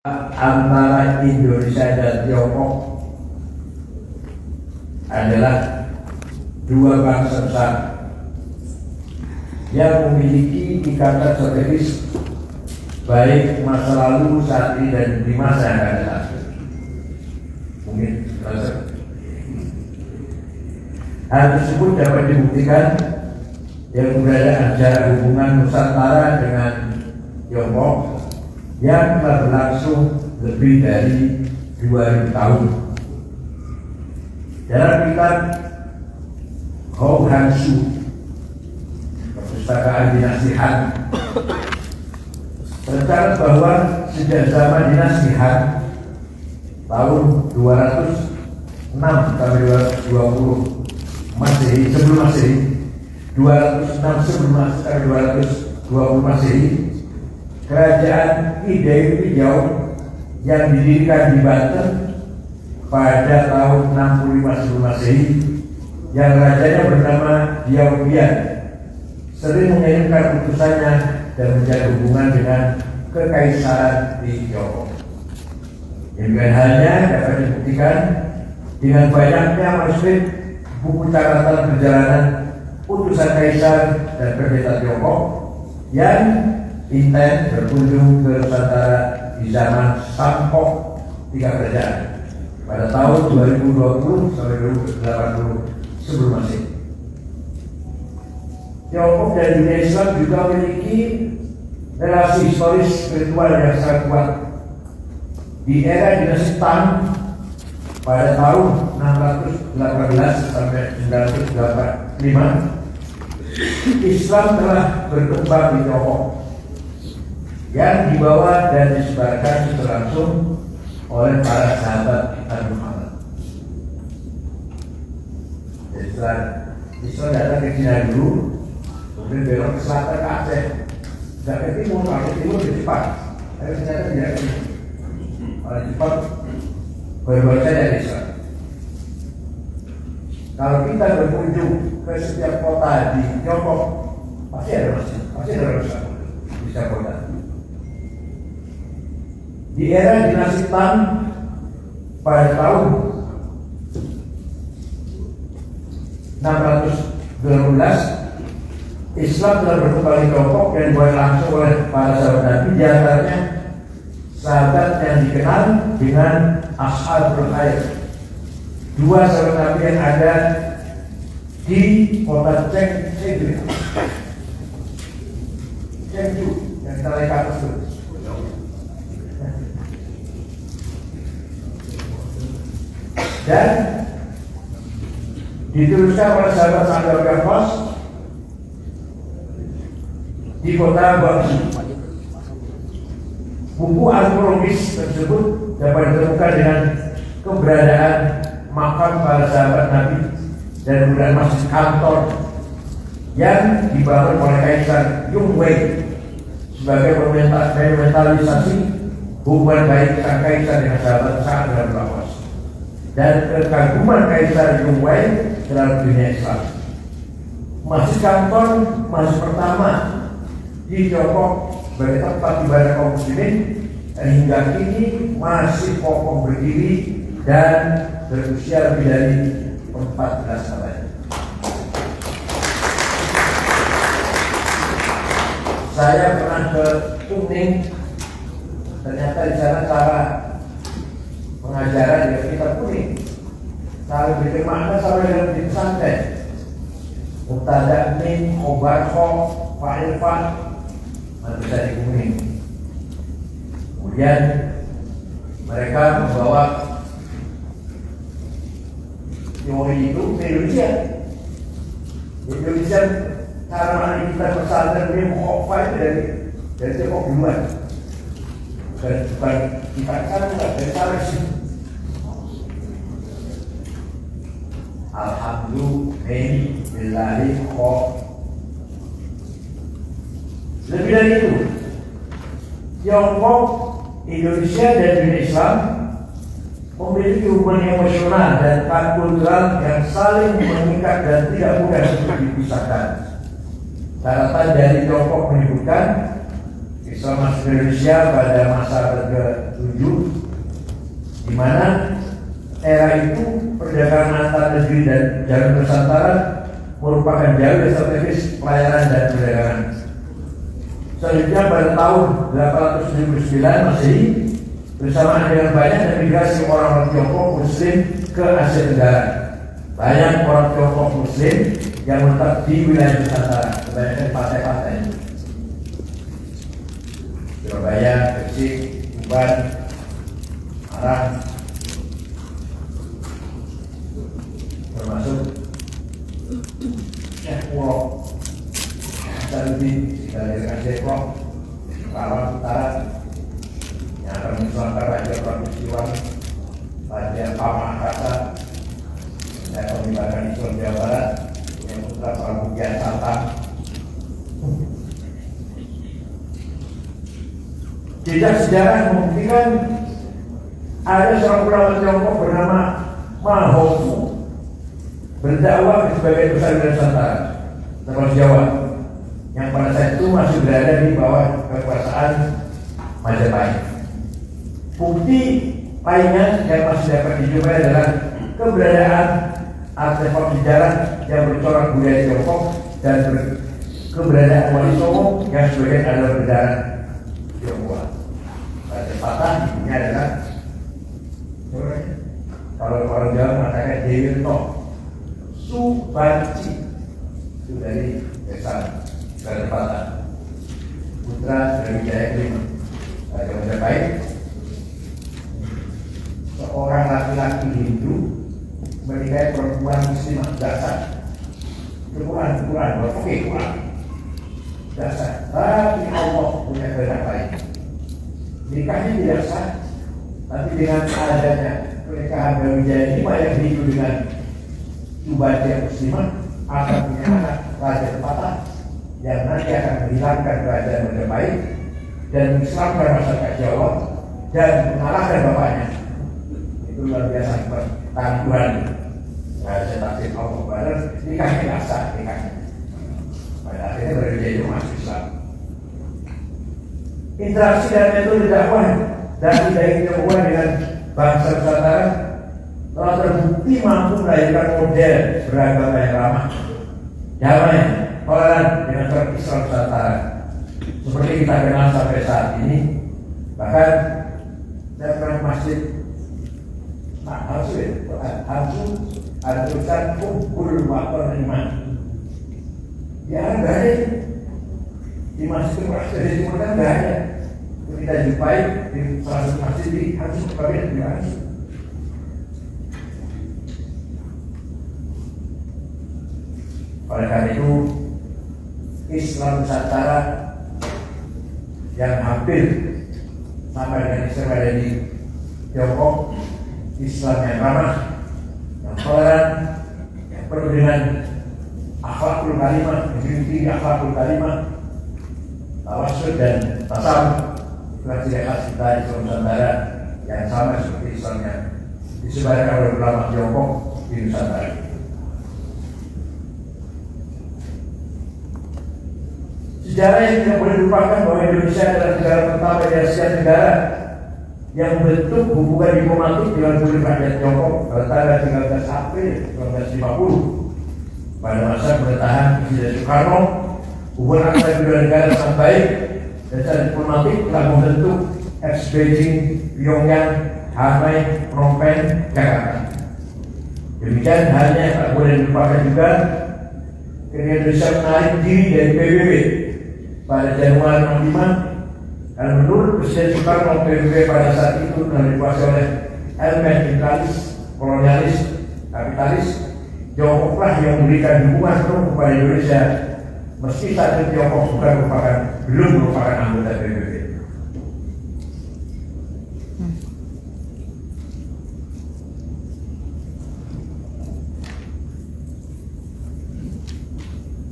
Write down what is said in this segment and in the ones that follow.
antara Indonesia dan Tiongkok adalah dua bangsa besar yang memiliki ikatan strategis baik masa lalu, saat ini, dan di masa yang akan datang. Mungkin hal tersebut dapat dibuktikan yang keberadaan jarak hubungan Nusantara dengan Tiongkok yang telah berlangsung lebih dari 2000 tahun. Dalam kitab Hou Hansu, perpustakaan dinasti Han, tercatat bahwa sejak zaman dinasti Han tahun 206 sampai 220 Masehi, sebelum Masehi, 206 sebelum Masehi sampai 220 Masehi, Kerajaan Ide Riau yang didirikan di Banten pada tahun 65 sebelum Masehi, yang rajanya bernama Diao Bian, sering mengirimkan utusannya dan menjaga hubungan dengan kekaisaran di Tiongkok. Demikian halnya dapat dibuktikan dengan banyaknya manuskrip buku catatan perjalanan utusan kaisar dan pendeta Tiongkok yang intens berkunjung ke Nusantara di zaman Sampok tiga kerajaan pada tahun 2020 sampai 2080 sebelum Masehi. Tiongkok dan dunia Islam juga memiliki relasi historis spiritual yang sangat kuat. Di era dinasti Tang pada tahun 618 sampai 985, Islam telah berkembang di Tiongkok yang dibawa dan disebarkan secara langsung oleh para sahabat Nabi Muhammad. Jadi setelah Islam datang ke Cina dulu, kemudian belok ke selatan ke Aceh, tidak ke timur, ke timur ke Jepang, tapi ternyata tidak ke timur. Oleh Jepang baru-baru saja Islam. Kalau kita berkunjung ke setiap kota di Tiongkok, pasti ada masjid, pasti ada Islam di setiap kota. Di era dinasti Tang pada tahun 612, Islam telah berkembang di Tiongkok dan dibawa langsung oleh para sahabat Nabi, di antaranya sahabat yang dikenal dengan Ashabul Khair, dua sahabat Nabi yang ada di kota Chengdu yang kita lihat atas itu. Dan dituliskan oleh sahabat Sa'ad bin Waqqas di kota Guangzhou. Buku arkeologis tersebut dapat ditemukan dengan keberadaan makam para sahabat Nabi dan kemudian masjid kantor yang dibangun oleh Kaisar Yongwei sebagai monumentalisasi hubungan baik sang kaisar dengan sahabat Sa'ad bin Waqqas dan kekaguman Kaisar Yongwei dalam dunia Islam. Masjid kantor, masjid pertama di Tiongkok sebagai tempat ibadah kaum muslimin, dan hingga kini masih kokoh berdiri dan berusia lebih dari 14 abad. Saya pernah ke Kuning, ternyata di sana cara pengajaran dari kitab Kuning, cara bikin makna sama dengan di pesantren. Mubtada min, khobar kho, fa'il fa, bisa di Kuning. Kemudian mereka membawa teori itu ke Indonesia. Indonesia cara kita pesantren ini mengkhofa itu dari Tiongkok duluan. Bukan kita sana, dari sana sih. Alhamdulillah. Lebih dari itu, Tiongkok, Indonesia, dan dunia Islam memiliki hubungan emosional dan kultural yang saling mengikat dan tidak mudah untuk dipisahkan. Catatan dari Tiongkok menyebutkan Islam masuk Indonesia pada masa ke-7, di mana era itu perdagangan antar negeri dan jalur Nusantara merupakan jalur strategis pelayaran dan perdagangan. Selanjutnya pada tahun 879 Masehi, bersamaan dengan banyaknya migrasi orang-orang Tiongkok Muslim ke Asia Tenggara, banyak orang Tiongkok Muslim yang menetap di wilayah Nusantara, kebanyakan partai-partai Surabaya, Gresik, Tuban, Arah, termasuk Syekh Pulau, Saluddin, dari Depok, Karawang Utara, yang akan mengusulkan Raja Pramusiwan, Raja Pamangkasa, dan pemilihan Islam Jawa Barat, yang putra Prabu Kian Santang. Jejak sejarah membuktikan ada seorang ulama Tiongkok bernama Ma Hongfu berdakwah di sebagian besar wilayah Nusantara, termasuk Jawa, yang pada saat itu masih berada di bawah kekuasaan Majapahit. Bukti lainnya yang masih dapat dijumpai adalah keberadaan artefak sejarah yang bercorak budaya Tiongkok dan keberadaan Wali Songo yang sebagian adalah berdarah Tionghoa. Patah ibunya adalah kalau orang Jawa mengatakan Dewi Tok Subanci, itu dari desa Patah, putra dari Jaya Kelima Raja Majapahit, seorang laki-laki Hindu menikahi perempuan Muslimah dasar. Quran, oke, Quran dasar. Tapi Allah punya kehendak lain. Nikahnya tidak sah, tapi dengan adanya pernikahan Brawijaya ini yang hidup dengan Subanci Muslimah akan punya anak Raja Patah yang nanti akan menghilangkan kerajaan Majapahit dan mengislamkan masyarakat Jawa dan mengalahkan bapaknya. Itu luar biasa tangguhan Raja Taksin Allah Badar. Nikahnya tidak sah, nikahnya. Pada akhirnya Brawijaya itu masuk Islam. Interaksi dan metode dakwah dan budaya Tionghoa dengan bangsa Nusantara telah terbukti mampu melahirkan model beragama yang ramah, damai, toleran dengan cara Islam Nusantara seperti kita kenal sampai saat ini. Bahkan saya pernah masjid harus ada kumpul wakil iman. Ya nggak ada di masjid dari Timur kan nggak ada. Kita jumpai di salah satu masjid di harus kalian di harus. Oleh karena itu Islam Nusantara yang hampir sama dengan Islam ada di Tiongkok, Islam yang ramah, yang toleran, yang penuh dengan akhlakul karimah, yang tinggi akhlakul karimah, tawasul dan tasawuf. Itulah ciri khas kita Islam Nusantara yang sama seperti Islam yang disebarkan oleh ulama Tiongkok di Nusantara. Sejarah yang tidak boleh dilupakan bahwa Indonesia adalah negara pertama di Asia Tenggara yang membentuk hubungan diplomatik dengan kulit rakyat Tiongkok pada tanggal 13 April 1950. Pada masa pemerintahan Presiden Soekarno, hubungan antara kedua negara sangat baik dan secara diplomatik telah membentuk ex-Beijing, Pyongyang, Hanoi, Phnom Penh, Jakarta. Demikian halnya tak boleh dilupakan juga ketika Indonesia menarik diri dari PBB pada Januari 1965, dan menurut Presiden Soekarno, PBB pada saat itu telah dikuasai oleh elemen imperialis, kolonialis, kapitalis. Tiongkoklah yang memberikan dukungan penuh kepada Indonesia, meski saat itu Tiongkok belum merupakan anggota PBB.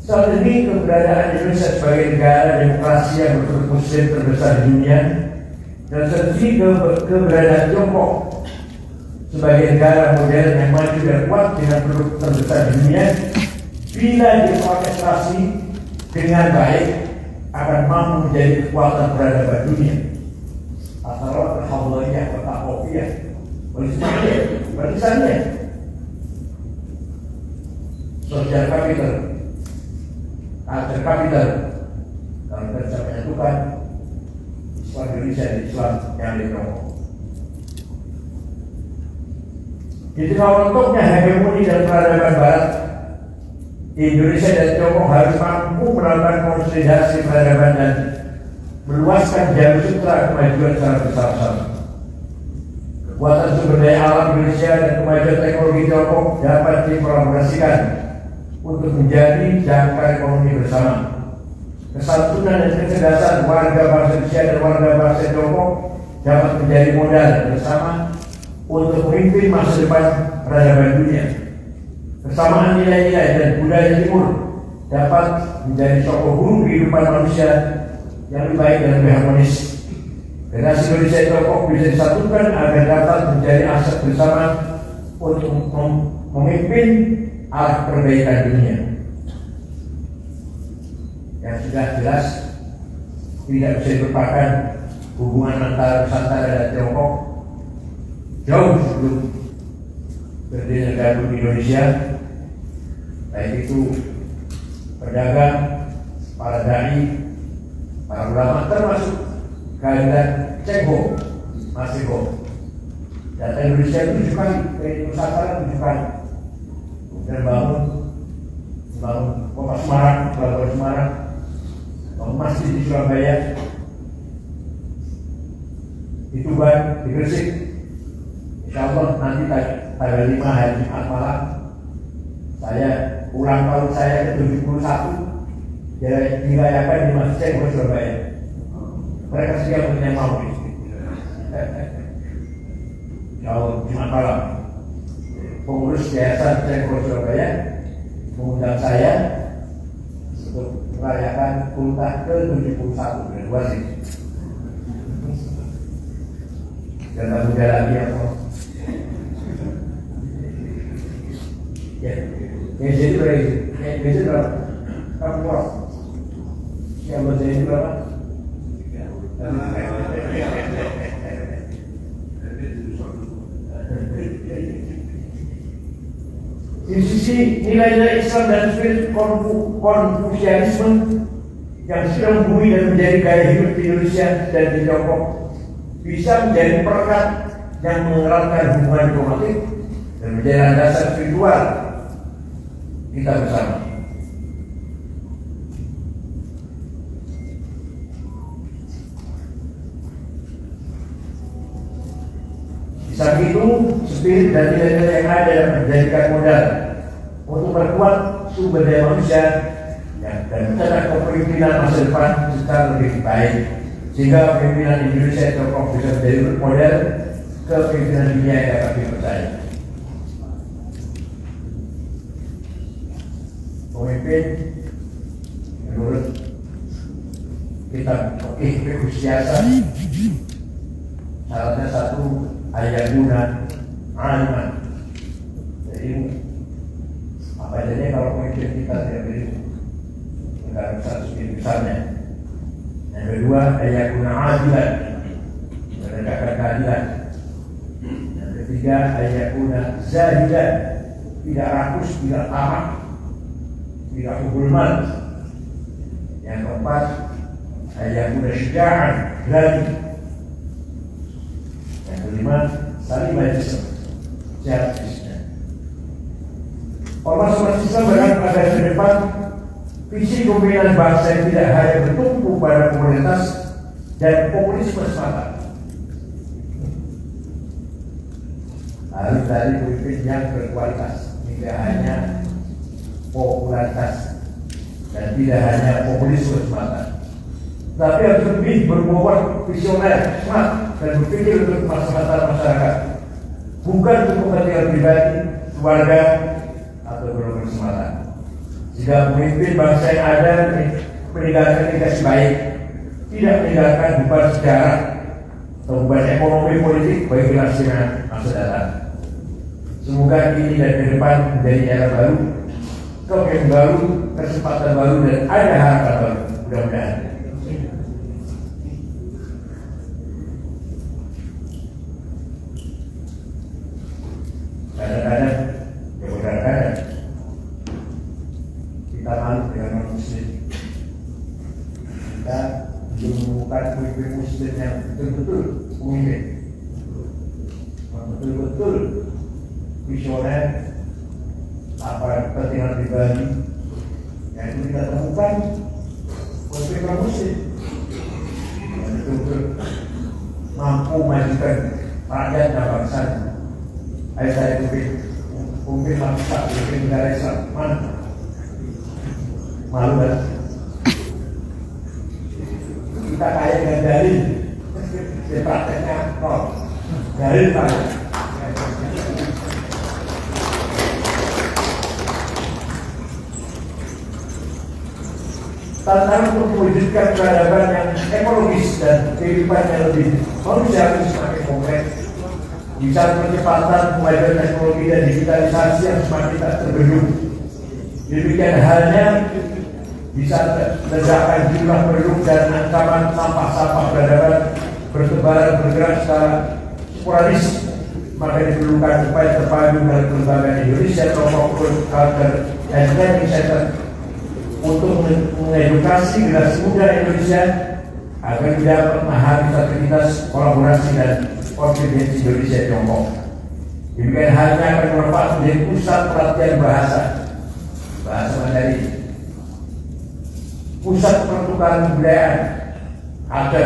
Saat ini keberadaan Indonesia sebagai negara demokrasi yang berbentuk Muslim terbesar di dunia, dan saat ini keberadaan Tiongkok sebagai negara modern yang maju dan kuat dengan penduduk terbesar di dunia, bila diorkestrasi dengan baik akan mampu menjadi kekuatan peradaban dunia. Asal al-hawliyah wa taqofiyah barisannya social capital, culture capital. Kalau kita bisa menyatukan Islam Indonesia dan Islam yang didorong. Jadi kalau untuknya hegemoni dan peradaban Barat, Indonesia dan Tiongkok harus mampu melakukan konsolidasi peradaban dan meluaskan jalur sutra kemajuan secara bersama-sama. Kekuatan sumber daya alam Indonesia dan kemajuan teknologi Tiongkok dapat dikolaborasikan untuk menjadi jangkar ekonomi bersama. Kesantunan dan kecerdasan warga bangsa Indonesia dan warga bangsa Tiongkok dapat menjadi modal bersama untuk memimpin masa depan peradaban dunia. Kesamaan nilai-nilai dan budaya timur dapat menjadi sokong guru kehidupan manusia yang lebih baik dan lebih harmonis. Generasi Indonesia Tiongkok bisa disatukan agar dapat menjadi aset bersama untuk memimpin arah perbaikan dunia. Yang sudah jelas tidak bisa dilupakan hubungan antara Nusantara dan Tiongkok jauh sebelum berdirinya negara Indonesia, baik itu pedagang, para dai, para ulama, termasuk kehadiran Cheng Ho, Masih Ho. Data Indonesia itu 7 kali, ke Nusantara 7 kali. Dan bangun kota Semarang, Pelabuhan Semarang, bangun masjid di Surabaya, di Tuban, di Gresik. Insya Allah nanti tanggal 5 hari Jumat malam saya ulang tahun saya ke-71 dirayakan di Masjid Cengho Surabaya. Mereka siap punya mau. Insya Allah Jumat malam pengurus Yayasan Cengho Surabaya mengundang saya untuk merayakan ultah ke-71 dan wajib. Dan mudah lagi ya. Ya, jadi berapa? Kamu puas? Yang berjaya berapa? Di sisi nilai-nilai Islam dan spirit Konfusianisme yang sudah membumi dan menjadi gaya hidup di Indonesia dan di Tiongkok bisa menjadi perekat yang mengeratkan hubungan diplomatik dan menjadi landasan spiritual kita bersama. Di samping itu, spirit dan nilai-nilai yang ada yang menjadikan modal untuk memperkuat sumber daya manusia dan mencetak kepemimpinan masa depan secara lebih baik, sehingga pemimpinan Indonesia Tiongkok bisa menjadi model kepemimpinan dunia yang dapat dipercaya. Pemimpin menurut kitab Fiqh Siyasah syaratnya satu, ayatuna aliman. Jadi apa jadinya kalau pemimpin kita tidak berilmu, enggak bisa segini besarnya. Yang kedua, ayatuna adilan, menegakkan keadilan. Yang ketiga, ayatuna zahidan, tidak rakus, tidak tamak, tidak hubulman. Yang keempat, ayatuna syuja'an, berani. Yang kelima, saling majism, sehat fisiknya. Ormas Islam berharap pada ke depan visi kepemimpinan bangsa yang tidak hanya bertumpu pada komunitas dan populisme semata. Harus dari pemimpin yang berkualitas, tidak hanya popularitas dan tidak hanya populisme semata, tapi harus lebih berbobot visioner, smart, dan berpikir untuk masyarakat, bukan untuk kepentingan pribadi, keluarga, atau golongan semata. Jika pemimpin bangsa yang ada meninggalkan indikasi baik, tidak meninggalkan beban sejarah atau beban ekonomi politik bagi generasi masa datang. Semoga ini dan ke depan menjadi era baru, kepemimpinan baru, kesempatan baru, dan ada harapan baru. Mudah-mudahan. betul-betul pemimpin, betul-betul visioner, apa kepentingan pribadi yang itu kita temukan oleh Muslim yang betul-betul mampu majukan rakyat dan bangsa. Saya mungkin bangsa, mungkin negara Islam mana? Malu kan? Kita kaya dengan dalil, di prakteknya nol. Dalil kaya. Tantangan untuk mewujudkan peradaban yang ekologis dan kehidupan yang lebih manusiawi semakin kompleks. Di saat percepatan kemajuan teknologi dan digitalisasi yang semakin tak terbendung. Demikian halnya di saat ledakan jumlah penduduk dan ancaman sampah-sampah peradaban bertebaran bergerak secara sporadis, maka diperlukan upaya terpadu dari kelembagaan Indonesia World Culture and Training Center untuk mengedukasi generasi muda Indonesia agar dapat memahami aktivitas kolaborasi dan konvergensi Indonesia Tiongkok. Demikian halnya akan bermanfaat menjadi pusat pelatihan bahasa Mandarin, pusat pertukaran kebudayaan, ada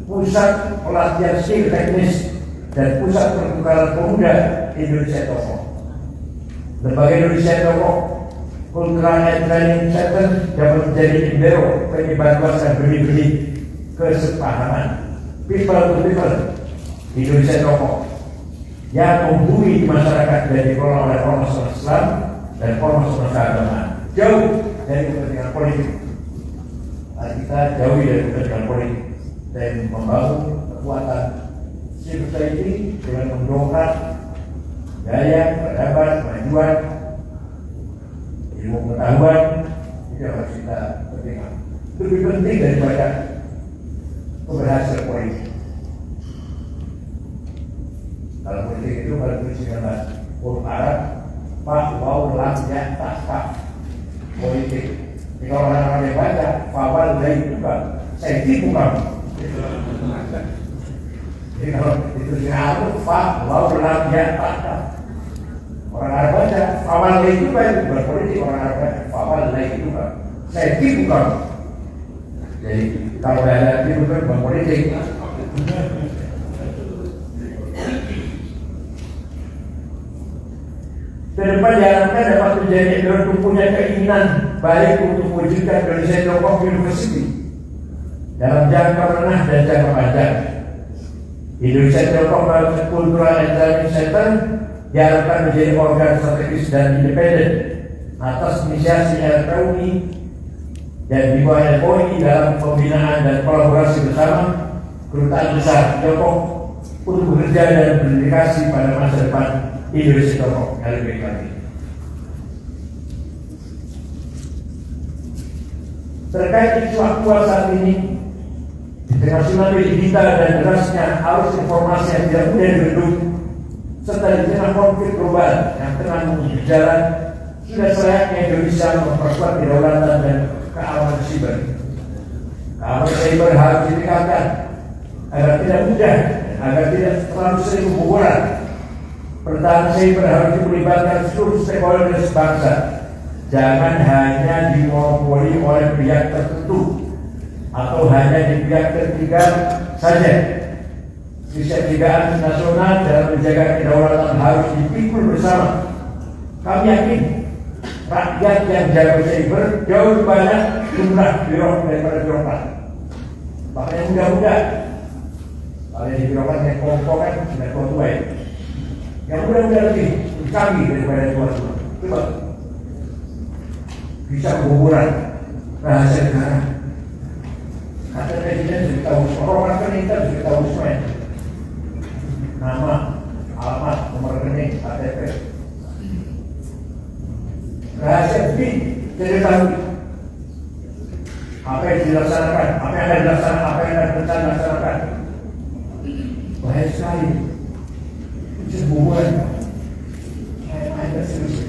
pusat pelatihan skill teknis dan pusat pertukaran pemuda Indonesia Tiongkok. Lembaga Indonesia Tiongkok Cultural and Training Center dapat menjadi embero penyebar luas dan benih-benih kesepahaman people to people Indonesia Tiongkok yang membumi di masyarakat dan dikelola oleh ormas Islam dan ormas agama, jauh dari kepentingan politik. Kita jauh dari kepentingan politik dan membangun kekuatan civil society dengan mendongkrak daya peradaban, kemajuan, ilmu pengetahuan. Itu yang harus kita pentingkan. Lebih penting daripada keberhasilan politik. Kalau politik itu kalau tuliskan huruf Arab, Pak, Waw, Lam, Ya, Tak, Kaf. Politik. Jika orang-orang yang baca, Fawal, Lai, Bukan, Senti, Bukan. Jadi kalau dituliskan Arab, Pak, Waw, Lam, Ya, Tak, Kaf. Orang Arab baca, Fawal, Lai, Bukan. Bukan politik, orang Arab baca, Fawal, Lai, Bukan, Senti, Bukan. Jadi kalau ada itu bukan politik. Kedepan diharapkan dapat menjadi tumpunya keinginan baik untuk mewujudkan Indonesia Tiongkok University dalam jangka menengah dan jangka panjang. Indonesia Tiongkok Cultural and Training Center diharapkan menjadi organ strategis dan independen atas inisiasi LPUI dan di bawah LPUI dalam pembinaan dan kolaborasi bersama Kedutaan Besar Tiongkok untuk bekerja dan berdedikasi pada masa depan Indonesia Tiongkok yang lebih baik lagi. Terkait isu aktual saat ini, di tengah tsunami digital dan derasnya arus informasi yang tidak mudah dibendung, serta di tengah konflik global yang tengah berjalan, sudah selayaknya Indonesia memperkuat kedaulatan dan keamanan siber. Keamanan siber harus ditingkatkan agar tidak mudah, agar tidak terlalu sering kebobolan. Pertahanan siber harus melibatkan seluruh stakeholder bangsa. Jangan hanya dimonopoli oleh pihak tertentu atau hanya di pihak ketiga saja. Kesiapsiagaan nasional dalam menjaga kedaulatan harus dipikul bersama. Kami yakin rakyat yang jaga siber jauh lebih banyak jumlah birokrat daripada birokrat. Makanya mudah-mudahan kalau yang di birokrat yang kelompok sudah tua ya. Yang mudah-mudahan lebih canggih daripada yang tua. Coba bisa kebobolan rahasia negara. Kata presiden sudah tahu, orang rekening sudah tahu semua. Nama, alamat, nomor rekening, KTP. Rahasia bin tidak tahu apa yang dilaksanakan, apa yang akan dilaksanakan, apa yang akan dilaksanakan. Bahaya sekali. Sebuah ada serius.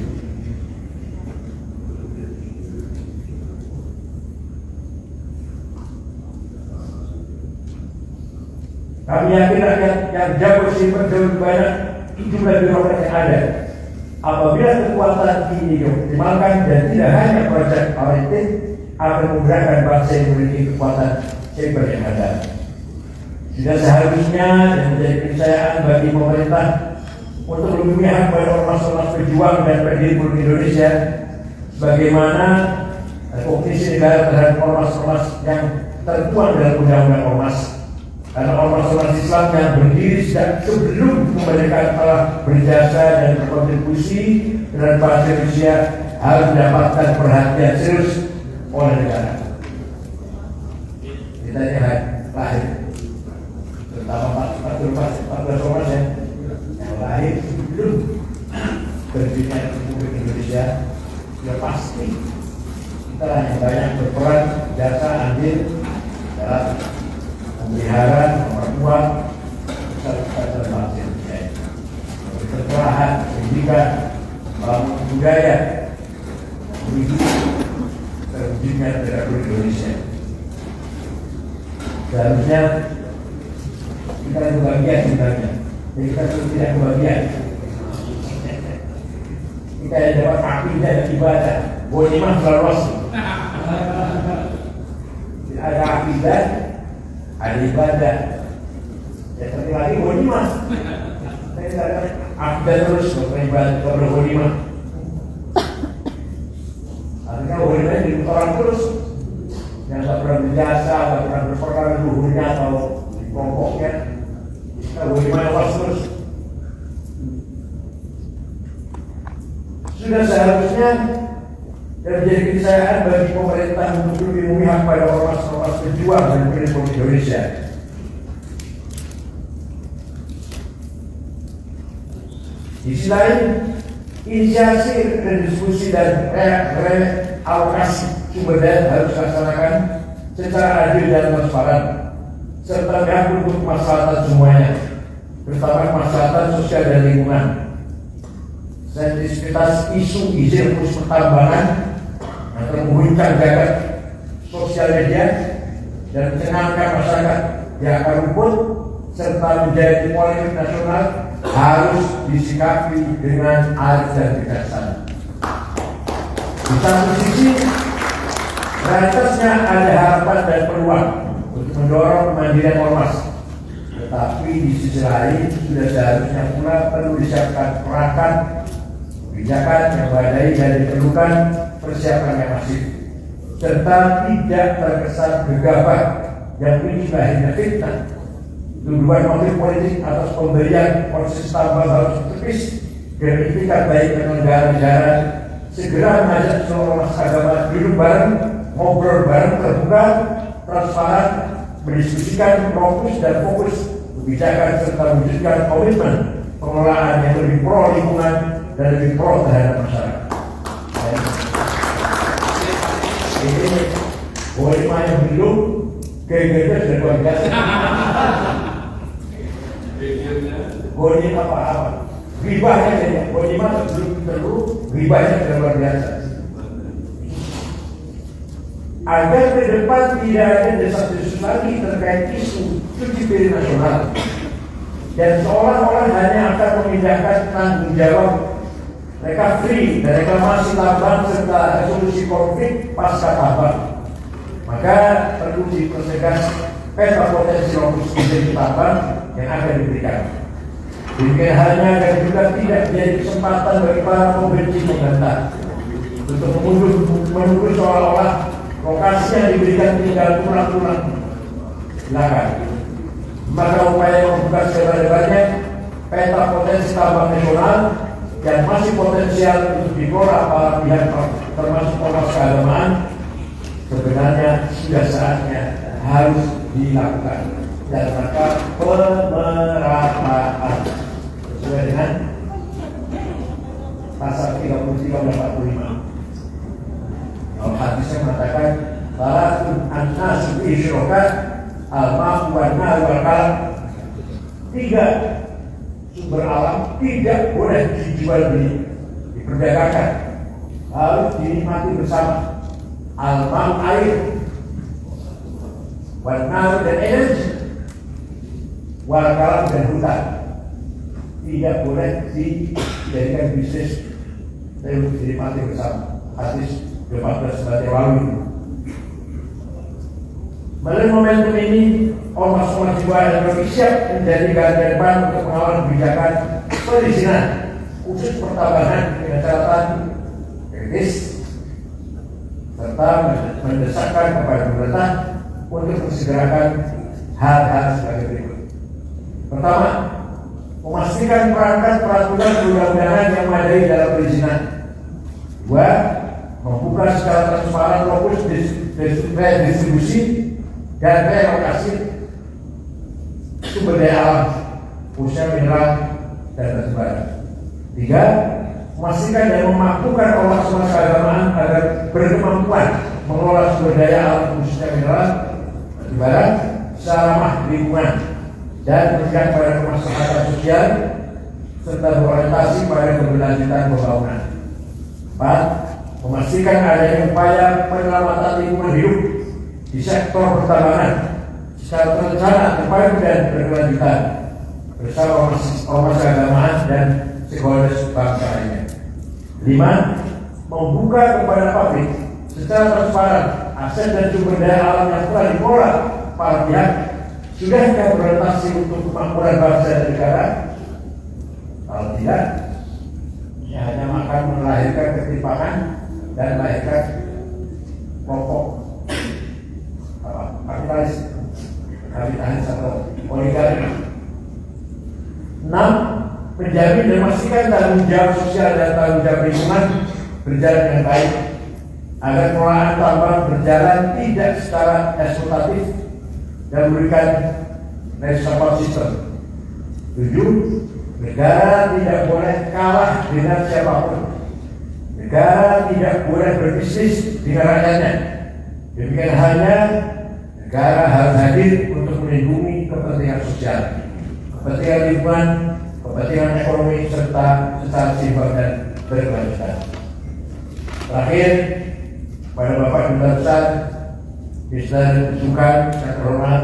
Kami yakin rakyat yang jago simpan jauh banyak jumlah birokrat yang ada. Apabila kekuatan ini dioptimalkan dan tidak hanya proyek maritim akan menggerakkan bangsa yang memiliki kekuatan cyber yang ada. Sudah seharusnya dan menjadi keniscayaan bagi pemerintah untuk lebih memihak pada ormas-ormas pejuang dan pendiri republik Indonesia, sebagaimana kognisi negara terhadap ormas-ormas yang tertuang dalam undang-undang ormas. Karena ormas-ormas Islam yang berdiri sejak sebelum kemerdekaan telah berjasa dan berkontribusi terhadap bangsa Indonesia harus mendapatkan perhatian serius oleh negara. Kita lihat lahir, terutama 14 ormas yang lahir sebelum berdirinya Republik Indonesia, sudah pasti kita yang banyak berperan jasa andil dalam memelihara, memperkuat besar-besar bangsa Indonesia, berkelahan, pendidikan, membangun budaya, menuju terwujudnya Republik Indonesia. Seharusnya kita kebahagiaan sebenarnya, jadi kita tidak kebahagiaan. Kita yang dapat akidah dan ibadah, ghanimah selalu rasul. Tidak ada akidah, ada ibadah. Ya seperti lagi ghanimah. Saya tidak ada akidah terus, beribadah kepada ghanimah. Artinya ghanimah di orang terus, yang tidak pernah berjasa, tidak pernah berperkara luhurnya atau di kelompoknya. Kita ghanimah yang terus. Sudah seharusnya terjadi keniscayaan bagi pemerintah untuk lebih memihak pada ormas-ormas pejuang dan pendiri Indonesia. Di sisi lain, inisiasi dan diskusi dan realokasi sumber daya harus dilaksanakan secara adil dan transparan, serta berhak untuk kemaslahatan semuanya, terutama kemaslahatan sosial dan lingkungan. Sensitivitas isu izin khusus pertambangan yang terguncang jagat sosial media dan mencengangkan masyarakat yang akan rumput serta menjadi polemik nasional harus disikapi dengan arif dan bijaksana. Di satu sisi, realitasnya ada harapan dan peluang untuk mendorong kemandirian ormas, tetapi di sisi lain sudah seharusnya pula perlu disiapkan perangkat kebijakan yang memadai dan diperlukan persiapan yang masif, serta tidak terkesan gegabah yang ini lahirnya fitnah, tuduhan motif politik atas pemberian proses tambah harus terpis dan itikat baik penyelenggara negara segera mengajak seluruh ormas agama duduk bareng, ngobrol bareng, terbuka, transparan, mendiskusikan fokus dan fokus kebijakan serta mewujudkan komitmen pengelolaan yang lebih pro lingkungan dan lebih pro terhadap masyarakat. Ini ghanimah yang belum geger sudah luar biasa. Ghanimah apa? Ribahnya saja. Ghanimah sebelum terlalu ribahnya sudah luar biasa. Agar ke depan tidak ada desas-desus lagi terkait isu cuci piring nasional, dan seolah-olah hanya akan memindahkan tanggung jawab recovery dan reklamasi tambang serta resolusi konflik pasca tambang. Maka perlu dipertegas peta potensi lokus izin tambang yang akan diberikan. Demikian halnya dan juga tidak menjadi kesempatan bagi para pembenci pemerintah untuk menuduh seolah-olah lokasi yang diberikan tinggal tulang-tulang belakang. Maka upaya membuka sebanyak peta potensi tambang nasional yang masih potensial untuk dikelola para pihak termasuk ormas keagamaan sebenarnya sudah saatnya harus dilakukan dan maka pemerataan sesuai dengan pasal 33-45. Kalau hadisnya mengatakan salatun an-nasu fi syuraka al-ma'u wan-nar wal-qalam. 3 sumber alam tidak boleh dijual beli, diperdagangkan, harus dinikmati bersama. Al-ma'u air, wan-nar dan energi, wakalah dan hutan tidak boleh dijadikan bisnis untuk dinikmati bersama. Hadis 14 Matiwawi. Melalui momentum ini, Ormas Jiwa Ekonomi siap menjadi garda depan untuk mengawal kebijakan perizinan khusus pertambangan dengan catatan kritis serta mendesakkan kepada pemerintah untuk mensegerakan hal-hal sebagai berikut. Pertama, memastikan perangkat peraturan perundang-undangan yang memadai dalam perizinan. Dua, membuka secara transparan fokus distribusi dan relokasi sumber daya alam, khususnya mineral dan batubara. Tiga, memastikan dan memampukan ormas keagamaan agar berkemampuan mengelola sumber daya alam, khususnya mineral, batubara, secara ramah lingkungan dan berpihak pada kemaslahatan sosial serta berorientasi pada keberlanjutan pembangunan. Empat, memastikan adanya upaya penyelamatan lingkungan hidup di sektor pertambangan secara terencana, terpadu dan berkelanjutan bersama ormas keagamaan dan stakeholders bangsa lainnya. Lima, membuka kepada publik secara transparan aset dan sumber daya alam yang telah dikelola para pihak sudahkah berorientasi untuk kemakmuran bangsa dan negara. Kalau tidak, ya hanya akan melahirkan ketimpangan dan melahirkan kelompok kapitalis atau oligarki. 6. Menjamin dan memastikan tanggung jawab sosial dan tanggung jawab lingkungan berjalan dengan baik agar pengelolaan tambang berjalan tidak secara eksploitatif dan memberikan support system. 7. Negara tidak boleh kalah dengan siapapun. Negara tidak boleh berbisnis dengan rakyatnya. Demikian halnya negara harus hadir untuk melindungi kepentingan sosial, kepentingan lingkungan, kepentingan ekonomi serta secara simpel dan berkelanjutan. Terakhir, pada Bapak Duta Besar Mr. Sukan yang terhormat,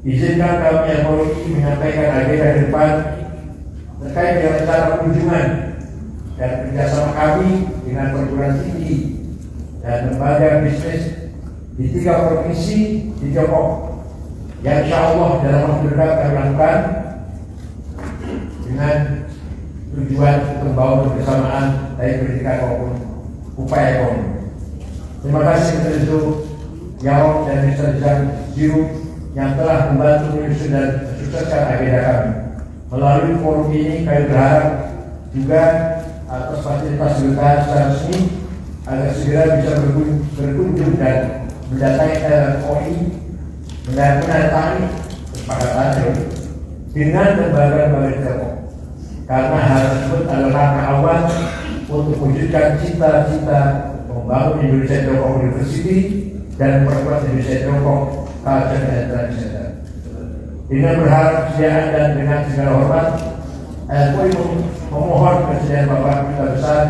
izinkan kami yang politik menyampaikan agenda ke depan terkait dengan rencana kunjungan dan kerjasama kami dengan perguruan tinggi dan lembaga bisnis di 3 provinsi di Tiongkok yang insya Allah dalam waktu dekat kami lakukan dengan tujuan untuk membangun kebersamaan dari pendidikan maupun upaya ekonomi. Terima kasih kepada Mr. Yao dan Mr. Zhang Jiu yang telah membantu menyusun dan mensukseskan agenda kami. Melalui forum ini kami berharap juga atas fasilitas kedutaan secara resmi agar segera bisa berkunjung dan mendatangi LMOI menandatangani kesepakatan dengan lembaga-lembaga Tiongkok, karena hal tersebut adalah langkah awal untuk mewujudkan cita-cita membangun Indonesia Tiongkok University dan memperkuat Indonesia Tiongkok Culture and Tradition Center. Dengan berharap kesediaan dan dengan segala hormat, LMOI memohon kesediaan Bapak Duta Besar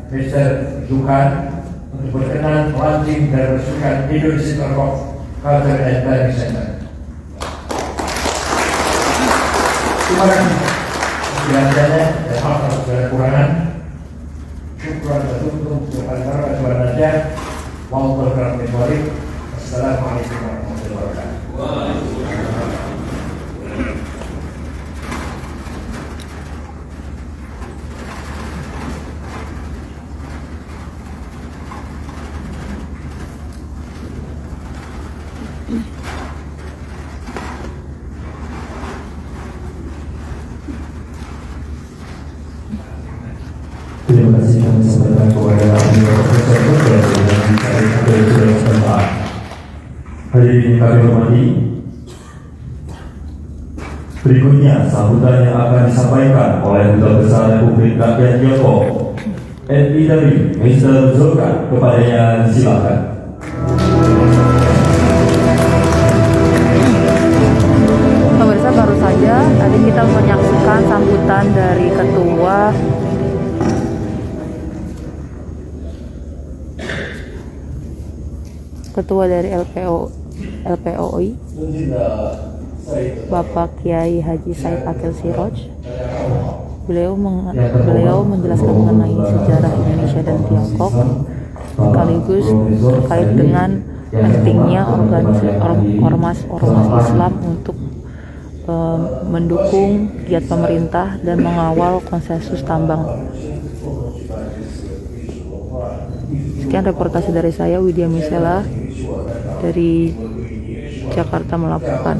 Mr. Zukan untuk berkenan launching dan meresmikan Indonesia Tiongkok Culture and Tradition Center. Terima kasih. Biasanya dan maaf atas segala kekurangan. Syukur dan tutup kepada Tuhan saja. Assalamualaikum warahmatullahi wabarakatuh. Terima kasih kami sampaikan kepada Profesor Dr. Yang Setempat. Hadirin kami hormati, berikutnya sambutan yang akan disampaikan oleh Duta Besar Republik Rakyat Tiongkok RI dari Mr. Zulkan. Kepadanya silakan. Pemirsa, baru saja tadi kita menyaksikan sambutan dari ketua dari LPOI Bapak Kiai Haji Said Akil Siroj. Beliau menjelaskan mengenai sejarah Indonesia dan Tiongkok, sekaligus terkait dengan pentingnya ormas Islam untuk mendukung giat pemerintah dan mengawal konsensus tambang. Sekian reportase dari saya, Widya Misela, dari Jakarta melaporkan.